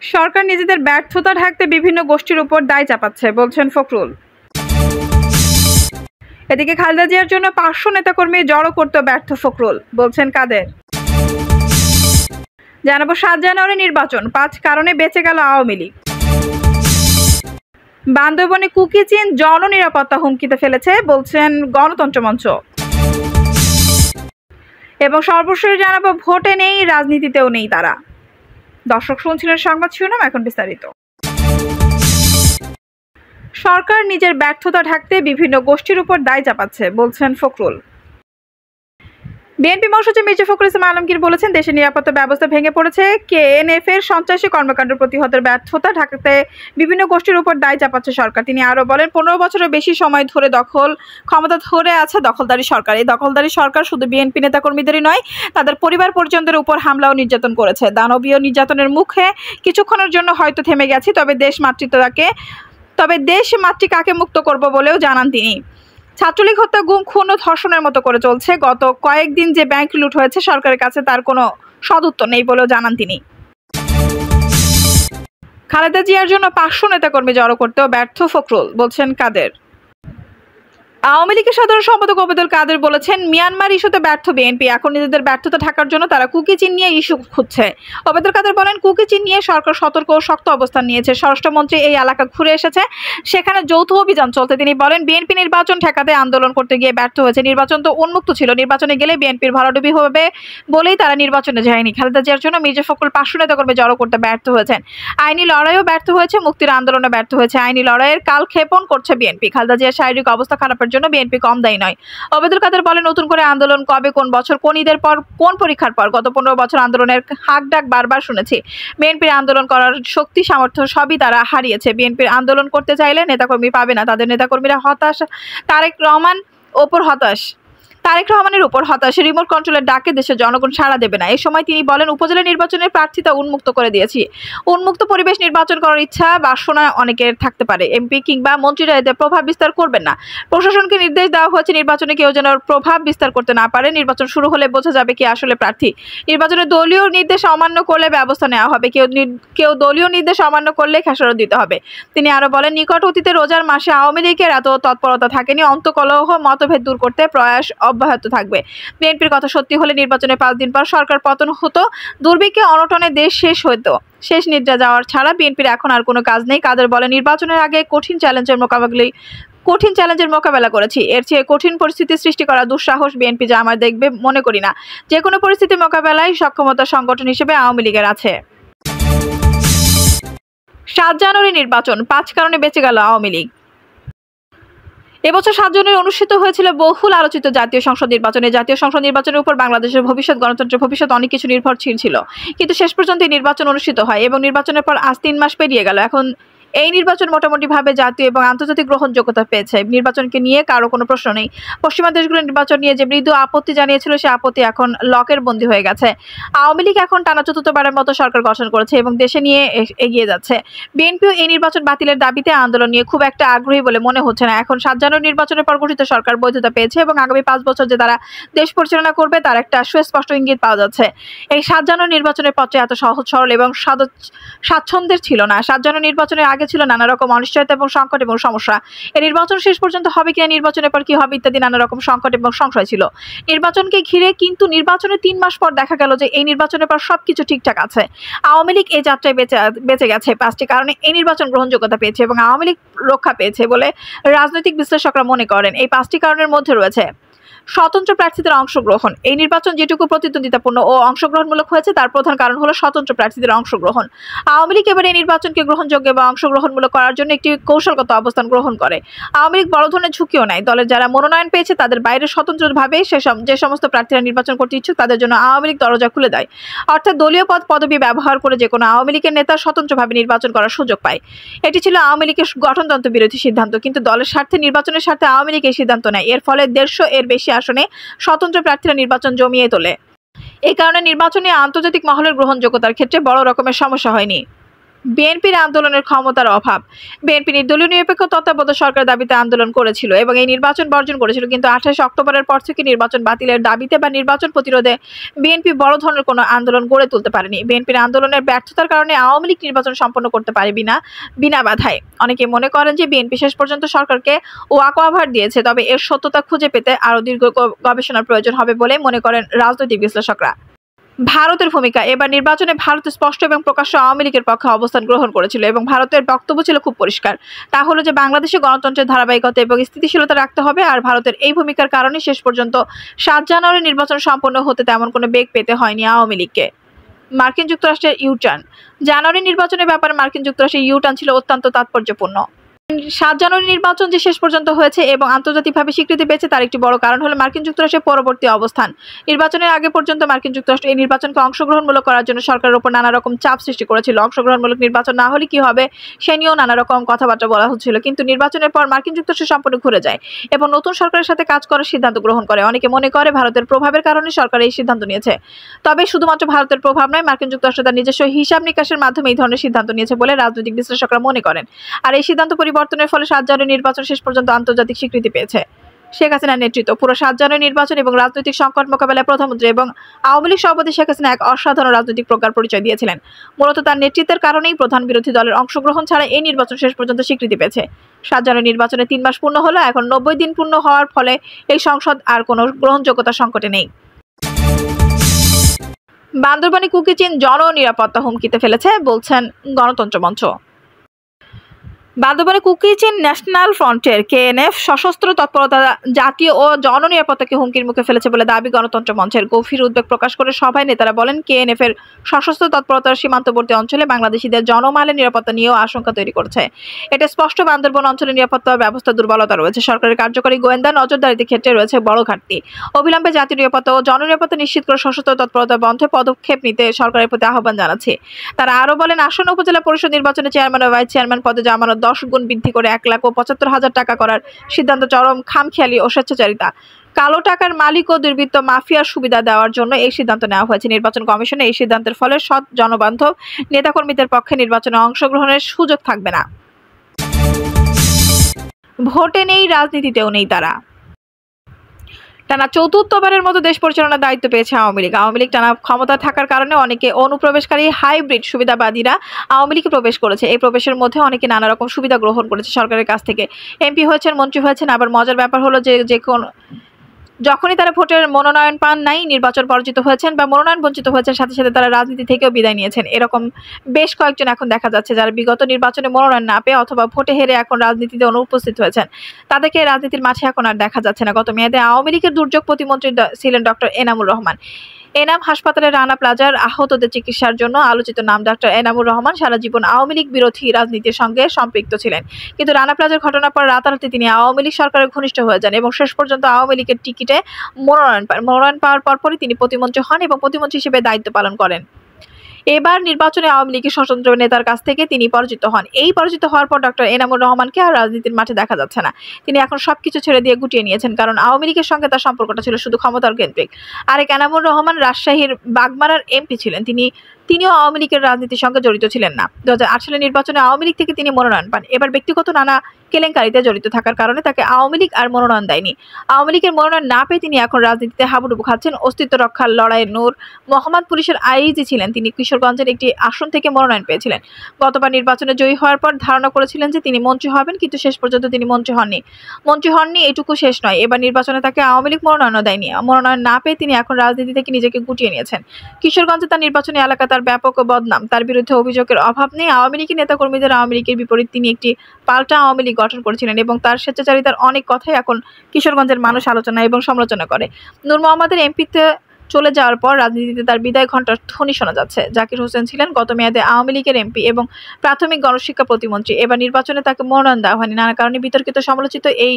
সরকার নিজেদের ব্যর্থতা ঢাকতে বিভিন্ন গোষ্ঠীর উপর দায় চাপাচ্ছে, বলছেন ফখরুল। এদিকে খালেদা জিয়ার জন্য 500 নেতাকর্মী জড়ো করতে ব্যর্থ ফখরুল, বলছেন কাদের। জানাবো 7 জানুয়ারি নির্বাচন, 5 কারণে বেঁচে গেল আওয়ামী লীগ। বান্দরবনে কুকি চীন জননিরাপত্তা হুমকিতে ফেলেছে, বলছেন গণতন্ত্র মঞ্চ। এবং সর্বশেষ জানাবো ভোটে নেই, রাজনীতিতেও নেই তারা। দর্শক শুনছিলেন সংবাদ শিরোনাম, এখন বিস্তারিত। সরকার নিজের ব্যর্থতা ঢাকতে বিভিন্ন গোষ্ঠীর উপর দায় চাপাচ্ছে, বলছেন ফখরুল। বিএনপি মহাসচিব মির্জা ফখরুল ইসলাম আলমগীর বলেছেন, দেশের নিরাপত্তা ব্যবস্থা ভেঙে পড়েছে। কেএনএফ এর সন্ত্রাসী কর্মকাণ্ড প্রতিহতের ব্যর্থতা ঢাকতে বিভিন্ন গোষ্ঠীর উপর দায় চাপাচ্ছে সরকার। তিনি আরো বলেন, 15 বছরের বেশি সময় ধরে ক্ষমতা ধরে আছে দখলদারি সরকার। এই দখলদারি সরকার শুধু বিএনপি নেতাকর্মীদেরই নয়, তাদের পরিবার পরিজনদের উপর হামলা ও নির্যাতন করেছে। দানবীয় নির্যাতনের মুখে কিছুক্ষণের জন্য হয়তো থেমে গেছি, তবে দেশ মাতৃকাকে মুক্ত করব বলেও জানান তিনি। ছাত্রলীগ হত্যা, গুম, খুন ও ধর্ষণের মতো করে চলছে। গত কয়েকদিন যে ব্যাংক লুট হয়েছে, সরকারের কাছে তার কোনো সদুত্তর নেই বলেও জানান তিনি। খালেদা জিয়ার জন্য 500 নেতাকর্মী জড়ো করতেও ব্যর্থ ফখরুল, বলছেন কাদের। আওয়ামী লীগের সাধারণ সম্পাদক ওবায়দুল কাদের বলেছেন, মিয়ানমার ইস্যুতে ব্যর্থ বিএনপি, এখন নিজেদের ব্যর্থতা ঢাকার জন্য তারা কুকি চীন নিয়ে ইস্যু খুঁজছে। ওবায়দুল কাদের বলেন, কুকি চীন নিয়ে সরকার সতর্ক ও শক্ত অবস্থান নিয়েছে। স্বরাষ্ট্রমন্ত্রী এই এলাকা ঘুরে এসেছে, সেখানে যৌথ অভিযান চলতে। তিনি বলেন, বিএনপি নির্বাচন ঠেকাতে আন্দোলন করতে গিয়ে ব্যর্থ হয়েছে। নির্বাচন তো উন্মুক্ত ছিল, নির্বাচনে গেলে বিএনপির ভরাডুবি হবে বলেই তারা নির্বাচনে যায়নি। খালেদা জিয়ার জন্য মির্জা ফখরুল 500 নেতাকর্মী জড়ো করতে ব্যর্থ হয়েছেন। আইনি লড়াইও ব্যর্থ হয়েছে, মুক্তির আন্দোলনে ব্যর্থ হয়েছে। আইনি লড়াইয়ের কাল ক্ষেপণ করছে বিএনপি। খালেদা জিয়ার শারীরিক অবস্থা খারাপের জন্য বিএনপি কম দায়ী নয়। ওবায়দুল কাদের বলেন, নতুন করে আন্দোলন কবে, কোন বছর, কোন ঈদের পর, কোন পরীক্ষার পর? গত 15 বছর আন্দোলনের হাক ডাক বারবার শুনেছি। বিএনপির আন্দোলন করার শক্তি সামর্থ্য সবই তারা হারিয়েছে। বিএনপির আন্দোলন করতে চাইলে নেতাকর্মী পাবে না, তাদের নেতাকর্মীরা হতাশ। তারেক রহমানের উপর হতাশ। রিমোট কন্ট্রোলের ডাকে দেশের জনগণ সাড়া দেবে না। এই সময় তিনি বলেন, উপজেলা নির্বাচনের প্রার্থিতা উন্মুক্ত করে দিয়েছি। উন্মুক্ত পরিবেশ নির্বাচন করার ইচ্ছা বাসনা অনেকের থাকতে পারে। এমপি কিংবা মন্ত্রীরা এতে প্রভাব বিস্তার করবেন না। প্রশাসনকে নির্দেশ দেওয়া হয়েছে, নির্বাচনে কেউ যেন প্রভাব বিস্তার করতে না পারে। নির্বাচন শুরু হলে বোঝা যাবে কি আসলে প্রার্থী। নির্বাচনে দলীয় নির্দেশ অমান্য করলে ব্যবস্থা নেওয়া হবে। কেউ দলীয় নির্দেশ অমান্য করলে খেসারত দিতে হবে। তিনি আরো বলেন, নিকট অতীতে রোজার মাসে আওয়ামী লীগের এত তৎপরতা থাকেনি। অন্তকলহ, মতভেদ দূর করতে প্রয়াস অব্যাহত থাকবে। বিএনপির কথা সত্যি হলে নির্বাচনের 5 দিন পর সরকার পতন হতো, দুর্ভিক্ষে অনটনে দেশ শেষ হতো। শেষ নিদ্রা যাওয়ার ছাড়া বিএনপির এখন আর কোনো কাজ নেই। কাদের বলে, নির্বাচনের আগে কঠিন চ্যালেঞ্জের মোকাবেলা করেছি। এর চেয়ে কঠিন পরিস্থিতি সৃষ্টি করা দুঃসাহস বিএনপি জামায়াত দেখবে মনে করি না। যে কোনো পরিস্থিতি মোকাবেলায় সক্ষমতা সংগঠন হিসেবে আওয়ামী লীগের আছে। 7 জানুয়ারি নির্বাচন, 5 কারণে বেঁচে গেল আওয়ামী লীগ। এবছর 7 জানুয়ারি অনুষ্ঠিত হয়েছিল বহুল আলোচিত জাতীয় সংসদ নির্বাচন। জাতীয় সংসদ নির্বাচনের উপর বাংলাদেশের ভবিষ্যৎ, গণতন্ত্রের ভবিষ্যৎ অনেক কিছু নির্ভরশীল ছিল, কিন্তু শেষ পর্যন্ত এই নির্বাচন অনুষ্ঠিত হয় এবং নির্বাচনের পর আজ 3 মাস পেরিয়ে গেল। এখন এই নির্বাচন মোটামুটিভাবে জাতীয় এবং আন্তর্জাতিক গ্রহণযোগ্যতা পেয়েছে। নির্বাচনকে নিয়ে কারো কোনো প্রশ্ন নেই। পশ্চিমা দেশগুলো নির্বাচন নিয়ে যে মৃদু আপত্তি জানিয়েছিল, সে আপত্তি এখন লকের বন্দী হয়ে গেছে। আওয়ামী লীগ এখন টানা 4র্থবারের মতো সরকার গঠন করেছে এবং দেশে নিয়ে এগিয়ে যাচ্ছে। বিএনপিও এই নির্বাচন বাতিলের দাবিতে আন্দোলন নিয়ে খুব একটা আগ্রহী বলে মনে হচ্ছে না। এখন 7 জানুয়ারি নির্বাচনের পর গঠিত সরকার বৈধতা পেয়েছে এবং আগামী 5 বছর যে তারা দেশ পরিচালনা করবে তার একটা সুস্পষ্ট ইঙ্গিত পাওয়া যাচ্ছে। এই 7 জানুয়ারি নির্বাচনের পথে এত সহজ সরল এবং স্বাচ্ছন্দ্যের ছিল না। 7 জানুয়ারি নির্বাচনের আগে ছিল নানা রকম অনিশ্চয়তা এবং সংকট এবং সমস্যা। এই নির্বাচন শেষ পর্যন্ত হবে কিনা, নির্বাচনের পর কি হবে ইত্যাদি নানা রকম সংকট এবং সংশয় ছিল নির্বাচনকে ঘিরে। কিন্তু নির্বাচনের 3 মাস পর দেখা গেল যে এই নির্বাচনের পর সবকিছু ঠিকঠাক আছে। আওয়ামী লীগ এই যাত্রায় বেঁচে গেছে। 5টি কারণে এই নির্বাচন গ্রহণযোগ্যতা পেয়েছে এবং আওয়ামী লীগ রক্ষা পেয়েছে বলে রাজনৈতিক বিশ্লেষকরা মনে করেন। এই 5টি কারণের মধ্যে রয়েছে স্বতন্ত্র প্রার্থীদের অংশগ্রহণ। এই নির্বাচন যেটুকু প্রতিদ্বন্দ্বিতাপূর্ণ ও অংশগ্রহণমূলক হয়েছে তার প্রধান কারণ হলো স্বতন্ত্র প্রার্থীদের অংশগ্রহণ। আওয়ামী লীগ এবার এই নির্বাচনকে গ্রহণযোগ্য এবং অংশগ্রহণমূলক করার জন্য একটি কৌশলগত অবস্থান গ্রহণ করে। আওয়ামী লীগ বড় ধরনের ঝুঁকিও নেয়। দলের যারা মনোনয়ন পেয়েছে তাদের বাইরে স্বতন্ত্রভাবে যে সমস্ত প্রার্থীরা নির্বাচন করতে ইচ্ছুক তাদের জন্য আওয়ামী লীগ দরজা খুলে দেয়। অর্থাৎ দলীয় পদবি ব্যবহার করে যে কোনো আওয়ামী লীগের নেতা স্বতন্ত্রভাবে নির্বাচন করার সুযোগ পায়। এটি ছিল আওয়ামী লীগের গঠনতন্ত্র বিরোধী সিদ্ধান্ত, কিন্তু দলের স্বার্থে নির্বাচনের স্বার্থে আওয়ামী লীগ এই সিদ্ধান্ত নেয়। এর ফলে 150 এর বেশি আসনে স্বতন্ত্র প্রার্থীরা নির্বাচন জমিয়ে তোলে। এই কারণে নির্বাচনী আন্তর্জাতিক মহলের গ্রহণযোগ্যতার ক্ষেত্রে বড় রকমের সমস্যা হয়নি। বিএনপির আন্দোলনের ক্ষমতার অভাব। বিএনপি নির্দলীয় নিরপেক্ষ তত্ত্বাবধায়ক সরকারের দাবিতে আন্দোলন করেছিল এবং এই নির্বাচন বর্জন করেছিল, কিন্তু 28 অক্টোবরের পর থেকে নির্বাচন বাতিলের দাবিতে বা নির্বাচন প্রতিরোধে বিএনপি বড় ধরনের কোনো আন্দোলন গড়ে তুলতে পারেনি। বিএনপির আন্দোলনের ব্যর্থতার কারণে আওয়ামী লীগ নির্বাচন সম্পন্ন করতে পারে বিনা বাধায়। অনেকে মনে করেন যে বিএনপি শেষ পর্যন্ত সরকারকে ওয়াকওভার দিয়েছে, তবে এর সত্যতা খুঁজে পেতে আরও দীর্ঘ গবেষণার প্রয়োজন হবে বলে মনে করেন রাজনৈতিক বিশ্লেষকরা। ভারতের ভূমিকা। এবার নির্বাচনে ভারত স্পষ্ট এবং প্রকাশ্য আওয়ামী লীগের পক্ষে অবস্থান গ্রহণ করেছিল এবং ভারতের বক্তব্য ছিল খুব পরিষ্কার। তা হলো যে বাংলাদেশে গণতন্ত্রের ধারাবাহিকতা এবং স্থিতিশীলতা রাখতে হবে, আর ভারতের এই ভূমিকার কারণে শেষ পর্যন্ত 7 জানুয়ারি নির্বাচন সম্পন্ন হতে তেমন কোনো বেগ পেতে হয়নি আওয়ামী লীগকে। মার্কিন যুক্তরাষ্ট্রের ইউটার্ন। জানুয়ারি নির্বাচনের ব্যাপারে মার্কিন যুক্তরাষ্ট্রের ইউটার্ন ছিল অত্যন্ত তাৎপর্যপূর্ণ। 7 জানুয়ারি নির্বাচন যে শেষ পর্যন্ত হয়েছে এবং আন্তর্জাতিকভাবে স্বীকৃতি পেয়েছে তার একটি বড় কারণ হলো মার্কিন যুক্তরাষ্ট্রের পরবর্তী অবস্থান। নির্বাচনের আগে পর্যন্ত মার্কিন যুক্তরাষ্ট্র এই নির্বাচনকে অংশগ্রহণমূলক করার জন্য সরকারের উপর নানা রকম চাপ সৃষ্টি করেছিল। অংশগ্রহণমূলক নির্বাচন না হলে কি হবে সে নিয়েও নানা রকম কথাবার্তা বলা হচ্ছিল, কিন্তু নির্বাচনের পর মার্কিন যুক্তরাষ্ট্র সম্পূর্ণ ঘুরে যায় এবং নতুন সরকারের সাথে কাজ করার সিদ্ধান্ত গ্রহণ করে। অনেকে মনে করে ভারতের প্রভাবের কারণে সরকার এই সিদ্ধান্ত নিয়েছে, তবে শুধুমাত্র ভারতের প্রভাব নয়, মার্কিন যুক্তরাষ্ট্র তার নিজস্ব হিসাব নিকাশের মাধ্যমে এই ধরনের সিদ্ধান্ত নিয়েছে বলে রাজনৈতিক বিশ্লেষকরা মনে করেন। আর এই সিদ্ধান্ত পরিবর্তনের ফলে 7 জানুয়ারি নির্বাচন শেষ পর্যন্ত আন্তর্জাতিক স্বীকৃতি পেয়েছে। শেখ হাসিনার নেতৃত্ব। পুরো 7 জানুয়ারি নির্বাচন এবং রাজনৈতিক সংকট মোকাবেলায় প্রধানমন্ত্রী এবং আওয়ামী লীগ সভাপতি শেখ হাসিনা এক অসাধারণ রাজনৈতিক প্রজ্ঞার পরিচয় দিয়েছিলেন। মূলত তার নেতৃত্বের কারণেই প্রধান বিরোধী দলের অংশগ্রহণ ছাড়া এই নির্বাচন শেষ পর্যন্ত স্বীকৃতি পেয়েছে। 7 জানুয়ারি নির্বাচনে 3 মাস পূর্ণ হলো, এখন 90 দিন পূর্ণ হওয়ার ফলে এই সংসদ আর কোনো গ্রহণযোগ্যতা সংকটে নেই। বান্দরবানে কুকিচিন জননিরাপত্তা হুমকিতে ফেলেছে বলছেন গণতন্ত্র মঞ্চ। বান্দরবানে কুকিচিন ন্যাশনাল ফ্রন্টের কেএনএফ সশস্ত্র তৎপরতা জাতীয় ও জননিরাপত্তাকে হুমকির মুখে ফেলেছে বলে দাবি গণতন্ত্র মঞ্চের। গভীর উদ্বেগ প্রকাশ করে সভায় নেতারা বলেন, কেএনএফ এর সশস্ত্র তৎপরতার সীমান্তবর্তী অঞ্চলে বাংলাদেশিদের জনমালের নিরাপত্তা নিয়েও আশঙ্কা তৈরি করছে। এটা স্পষ্ট বান্দরবান অঞ্চলের নিরাপত্তা ব্যবস্থা দুর্বলতা রয়েছে। সরকারের কার্যকরী গোয়েন্দা নজরদারির ক্ষেত্রে রয়েছে বড় ঘাটতি। অবিলম্বে জাতীয় নিরাপত্তা ও জননিরাপত্তা নিশ্চিত করে সশস্ত্র তৎপরতা বন্ধে পদক্ষেপ নিতে সরকারের প্রতি আহ্বান জানাচ্ছে। তারা আরও বলেন, আসন্ন উপজেলা পরিষদ নির্বাচনে চেয়ারম্যান ও ভাইস চেয়ারম্যান পদে জামানত 10 গুণ বৃদ্ধি করে 1,75,000 টাকা করার সিদ্ধান্ত চরম খামখেয়ালি ও স্বেচ্ছাচারিতা। কালো টাকার মালিক ও দুর্বৃত্ত মাফিয়ার সুবিধা দেওয়ার জন্য এই সিদ্ধান্ত নেওয়া হয়েছে। নির্বাচন কমিশনে এই সিদ্ধান্তের ফলে সৎ জনবান্ধব নেতাকর্মীদের পক্ষে নির্বাচনে অংশগ্রহণের সুযোগ থাকবে না। ভোটে নেই, রাজনীতিতেও নেই তারা। টানা 4র্থবারের মতো দেশ পরিচালনার দায়িত্ব পেয়েছে আওয়ামী লীগ। আওয়ামী লীগ টানা ক্ষমতা থাকার কারণে অনেকে অনুপ্রবেশকারী হাইব্রিড সুবিধাবাদীরা আওয়ামী লীগে প্রবেশ করেছে। এই প্রবেশের মধ্যে অনেকে নানা রকম সুবিধা গ্রহণ করেছে সরকারের কাছ থেকে। এমপি হয়েছেন, মন্ত্রী হয়েছেন। আবার মজার ব্যাপার হলো যে যখনই তারা ভোটের মনোনয়ন পান নাই, নির্বাচন পরাজিত হয়েছেন বা মনোনয়ন বঞ্চিত হয়েছেন, সাথে সাথে তারা রাজনীতি থেকেও বিদায় নিয়েছেন। এরকম বেশ কয়েকজন এখন দেখা যাচ্ছে যারা বিগত নির্বাচনে মনোনয়ন না পেয়ে অথবা ভোটে হেরে এখন রাজনীতিতে অনুপস্থিত হয়েছেন। তাদেরকে রাজনীতির মাঠে এখন আর দেখা যাচ্ছে না। গত মেয়াদে আওয়ামী লীগের দুর্যোগ প্রতিমন্ত্রী ছিলেন ডক্টর এনামুর রহমান। এনাম হাসপাতালে রানা প্লাজার আহতদের চিকিৎসার জন্য আলোচিত নাম ডক্টর এনামুর রহমান সারা জীবন আওয়ামী লীগ বিরোধী রাজনীতির সঙ্গে সম্পৃক্ত ছিলেন, কিন্তু রানা প্লাজার ঘটনার পর রাতারাতি তিনি আওয়ামী লীগ সরকারের ঘনিষ্ঠ হয়ে যান এবং শেষ পর্যন্ত আওয়ামী লীগের টিকিটে মনোনয়ন পান। মনোনয়ন পাওয়ার পরপরই তিনি প্রতিমন্ত্রী হন এবং প্রতিমন্ত্রী হিসেবে দায়িত্ব পালন করেন। এবার নির্বাচনে আওয়ামী লীগের স্বতন্ত্র নেতার কাছ থেকে তিনি পরাজিত হন। এই পরাজিত হওয়ার পর ডক্টর এনামুর রহমানকে আর রাজনীতির মাঠে দেখা যাচ্ছে না। তিনি এখন সবকিছু ছেড়ে দিয়ে গুটিয়ে নিয়েছেন, কারণ আওয়ামী লীগের সঙ্গে তার সম্পর্কটা ছিল শুধু ক্ষমতার কেন্দ্রিক। আরেক এনামুর রহমান রাজশাহীর বাগমারার এমপি ছিলেন। তিনিও আওয়ামী লীগের রাজনীতির সঙ্গে জড়িত ছিলেন না। 2008 সালের নির্বাচনে আওয়ামী লীগ থেকে তিনি মনোনয়ন পান। এবার ব্যক্তিগত নানা কেলেঙ্কারিতে জড়িত থাকার কারণে তাকে আওয়ামী লীগ আর মনোনয়ন দেয়নি। আওয়ামী লীগের মনোনয়ন না পেয়ে তিনি এখন রাজনীতিতে হাবুডুবু খাচ্ছেন। অস্তিত্ব রক্ষার লড়াইয়ে নূর মোহাম্মদ পুলিশের আইজি ছিলেন। তিনি কিশোরগঞ্জের একটি আসন থেকে মনোনয়ন পেয়েছিলেন। গতবার নির্বাচনে জয়ী হওয়ার পর ধারণা করেছিলেন যে তিনি মন্ত্রী হবেন, কিন্তু শেষ পর্যন্ত তিনি মন্ত্রী হননি। এটুকু শেষ নয়, এবার নির্বাচনে তাকে আওয়ামী লীগ মনোনয়নও দেয়নি। মনোনয়ন না পেয়ে তিনি এখন রাজনীতি থেকে নিজেকে গুটিয়ে নিয়েছেন। কিশোরগঞ্জে তার নির্বাচনী এলাকা তার ব্যাপক বদনাম। তার বিরুদ্ধে অভিযোগের অভাব নেই। আওয়ামী লীগের নেতাকর্মীদের আওয়ামী লীগের বিপরীত তিনি একটি পাল্টা আওয়ামী লীগ গঠন করেছিলেন এবং তার স্বেচ্ছাচারিতার অনেক কথাই এখন কিশোরগঞ্জের মানুষ আলোচনা এবং সমালোচনা করে। নূর মোহাম্মদের এমপিতে চলে যাওয়ার পর রাজনীতিতে তার বিদায় ঘণ্টার ধ্বনি শোনা যাচ্ছে। জাকির হোসেন ছিলেন গত মেয়াদে আওয়ামী লীগের এমপি এবং প্রাথমিক গণশিক্ষা প্রতিমন্ত্রী। এবার নির্বাচনে তাকে মনোনয়ন দেওয়া হয়নি। নানা কারণে বিতর্কিত সমালোচিত এই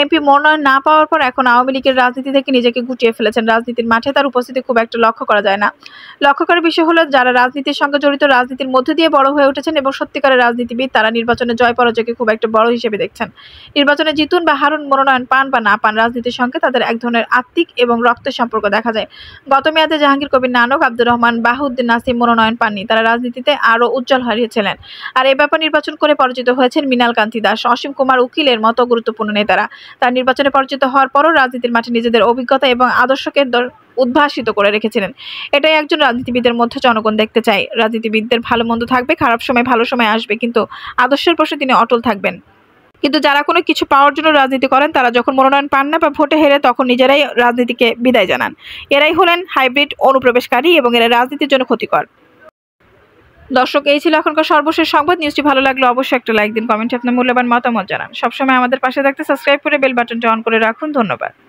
এমপি মনোনয়ন না পাওয়ার পর এখন আওয়ামী লীগের রাজনীতি থেকে নিজেকে গুটিয়ে ফেলেছেন। রাজনীতির মাঠে তার উপস্থিতি খুব একটা লক্ষ্য করা যায় না। লক্ষ্য করার বিষয় হলো, যারা রাজনীতির সঙ্গে জড়িত, রাজনীতির মধ্যে দিয়ে বড় হয়ে উঠেছেন এবং সত্যিকারের রাজনীতিবিদ, তারা নির্বাচনে জয় পরাজয়কে খুব একটা বড় হিসেবে দেখছেন। নির্বাচনে জিতুন বা হারুন, মনোনয়ন পান বা না পান, রাজনীতির সঙ্গে তাদের এক ধরনের আত্মিক এবং রক্তের সম্পর্ক দেখা যায়। গত মেয়াদে জাহাঙ্গীর কবির নানক, আব্দুর রহমান, বাহাউদ্দিন নাসিম মনোনয়ন পাননি। তারা রাজনীতিতে আরও উজ্জ্বল হয়েছিলেন। আর এ ব্যাপার নির্বাচন করে পরাজিত হয়েছেন মৃণাল কান্তি দাস, অসীম কুমার উকিলের মতো গুরুত্বপূর্ণ নেতারা। তার নির্বাচনে পরাজিত হওয়ার পরও রাজনীতির মাঠে নিজেদের অভিজ্ঞতা এবং আদর্শকে উদ্ভাসিত করে রেখেছিলেন। এটাই একজন রাজনীতিবিদের মধ্যে জনগণ দেখতে চায়। রাজনীতিবিদদের ভালো মন্দ থাকবে, খারাপ সময় ভালো সময় আসবে, কিন্তু আদর্শের প্রশ্নে তিনি অটল থাকবেন। কিন্তু যারা কোনো কিছু পাওয়ার জন্য রাজনীতি করেন, তারা যখন মনোনয়ন পান না বা ভোটে হেরে, তখন নিজেরাই রাজনীতিকে বিদায় জানান। এরাই হলেন হাইব্রিড অনুপ্রবেশকারী এবং এরা রাজনীতির জন্য ক্ষতিকর। দর্শক, এই ছিল এখনকার সর্বশেষ সংবাদ। নিউজটি ভালো লাগলে অবশ্যই একটা লাইক দিন, কমেন্টে আপনার মূল্যবান মতামত জানান। সবসময় আমাদের পাশে থাকতে সাবস্ক্রাইব করে বেল বাটনটা অন করে রাখুন। ধন্যবাদ।